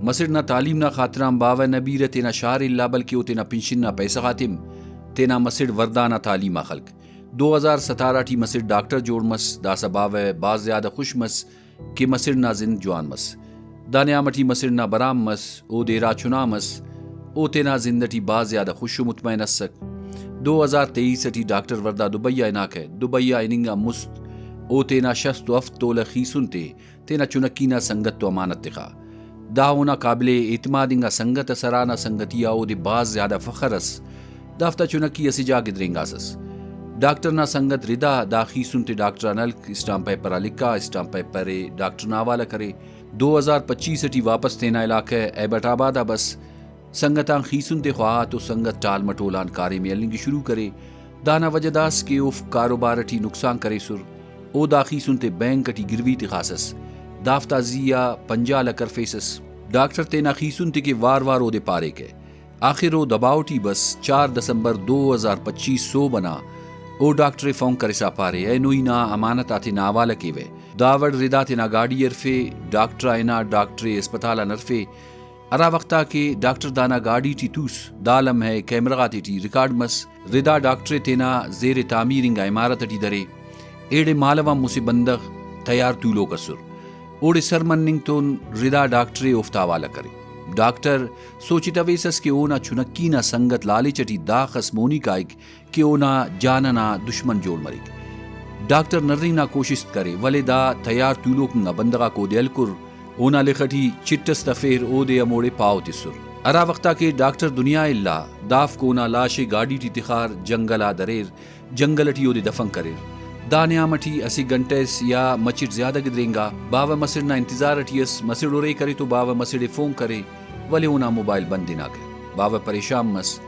مسر نہ تعلیم نہ خاطرام باوہ نبیر تینا شعر اللہ بلکہ او تینا پنشن نہ پیسہ خاتم تینا مسر وردانہ تعلیم خلق 2017 ٹی مسر ڈاکٹر جوڑ مس داسا باوہ باز زیادہ خوش مس کہ مسر نہ زند جوان مس دانیامٹی مسر نہ برام مس او دیرا چنا مس او تینا زندٹی باز زیادہ خوش و مطمئن اسک 2023 ٹی ڈاکٹر وردہ دبیا اناک ہے دبیا اننگا مست او تینا شست و افت تول خیسن تے تینا چنکینا سنگت تو امانت تخا داونا قابل اعتمادنگا سنگت سرانا سنگتیا او دی باز زیادہ فخرس دافتا چنکی اسی جا گدرنگاسس ڈاکٹر نا سنگت ردا دا خیسن تے ڈاکٹر انلک اسٹام پیپرا لکھا اسٹام پیپرے ڈاکٹر ناوالا کرے 2025 ٹی واپس تینا علاقہ ایبٹ آبادا بس سنگتان خیسن تے خواہ تو سنگت ٹال مٹولان کارے میں النگی شروع کرے دانا وجداس کے اوف کاروبار ٹی نقصان کرے سر او دا خیسن تے بینک ٹی گروی تے خاصس دافتا زیا پنجا لکر فیسس ڈاکٹر تینا خیسن تے کے وار او دے پارے کے آخر او دباؤٹی بس 4 دسمبر 2025 سو بنا او ڈاکٹر فون کرے سا پارے اے نوئی نا امانت آتے ناوالا کے وے داوڑ ردا تینا گاڑی ارفے ڈاکٹر آئینا ڈاکٹر اسپتالا نرفے ارا وقتا کے ڈاکٹر دانا گاڑی ٹی توس دالم ہے کیمرغاتی ٹی ریکارڈ مس ردا ڈاکٹر تینا زیر تعمیرنگا عمارت ٹی درے ایڑے مالوام مسے بندغ تیار طولو کسر اوڑے سرمننگ تون ردا ڈاکٹر افتاوالا کرے ڈاکٹر سوچتا ویسس کہ اونا چنکینا سنگت لالے چٹی دا خسمونی کائک کہ اونا جاننا دشمن جوڑ مریک ڈاکٹر نرینا کوشش کرے ولے دا تیار طولو کنگا بندغا کو دیل کر اونا لکھٹی چٹس تفیر او دے اموڑے پاؤ تسر ارا وقتا کہ ڈاکٹر دنیا اللہ داف کونا لاشے گاڑی ٹی تخار جنگلا دریر جنگلٹی او دے دفن کریر دانیامٹی اسی گھنٹیس یا مچٹ زیادہ گدرینگا باوا مسر نہ انتظار اٹھیس مسر اڑے کرے تو باوا مسر فون کرے ولے اونا موبائل بند نہ کرے باوا پریشان مس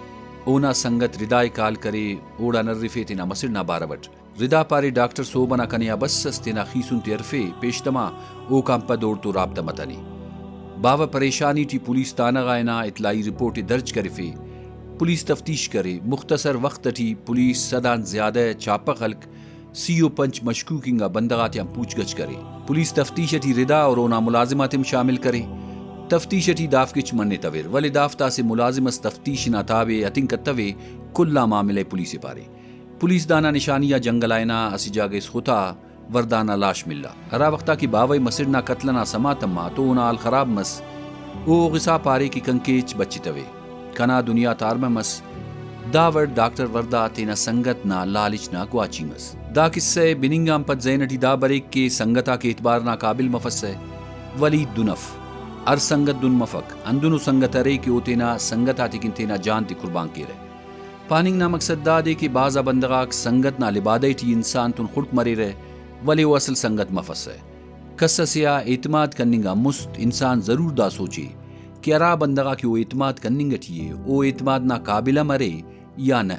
اونا سنگت ردائے کال کرے اوڑا نرفے تینا مسر نہ باروٹ ردا پارے ڈاکٹر سو بنا کنیا بسس تینا خیسن تیرفے پیشتما او کامپا دوڑ تو رابطہ متنی باوا پریشانی ٹی پولیس تانا غائنا اطلاعی رپورٹ درج کرفے پولیس تفتیش کرے مختصر وقت ٹی پولیس صدان زیادہ چاپا خلق CO پنچ مشکوکنگا بندغات یا پوچھ گچھ کرے پولیس تفتیش ٹی ردا اور اونا ملازمات شامل کرے تفتیش ٹی داف کچ مننے تویر ولی دافتا سے ملازمس تفتیش نہ تاوے اتنکتوے کلا معاملے پولیس پارے پولیس دانا نشانیہ جنگل آئینا اسی جاگے سختا وردانہ لاش ملا ہرا وقتا کی باوی مسرنا قتلنا سماتما تو اونا آل خراب مس او غصہ پارے کی کنکیچ بچی توے کنا دنیا تار میں مس داور ڈاکٹر وردہ تینا سنگت نا لالچ نا گواچی مس دا قصے بننگام پت زینٹی دا بریک کے سنگتا کے اعتبار نا قابل مفس ہے ولی دنف ار سنگت دن مفک اندنو سنگت رے کہ او تینا سنگتا تکن تینا جان تی قربان کی رہے پاننگ نا مقصد دا دے کہ بعضا بندغاک سنگت نا لبادی ٹی انسان تن خلق مرے رہے ولی وہ اصل سنگت مفس ہے کسسیا اعتماد کننگا مست انسان ضرور دا سوچے کہ ارا بندغا کی وہ اعتماد کننگا ٹھیے او اعتماد نا قابلہ مرے یا نہ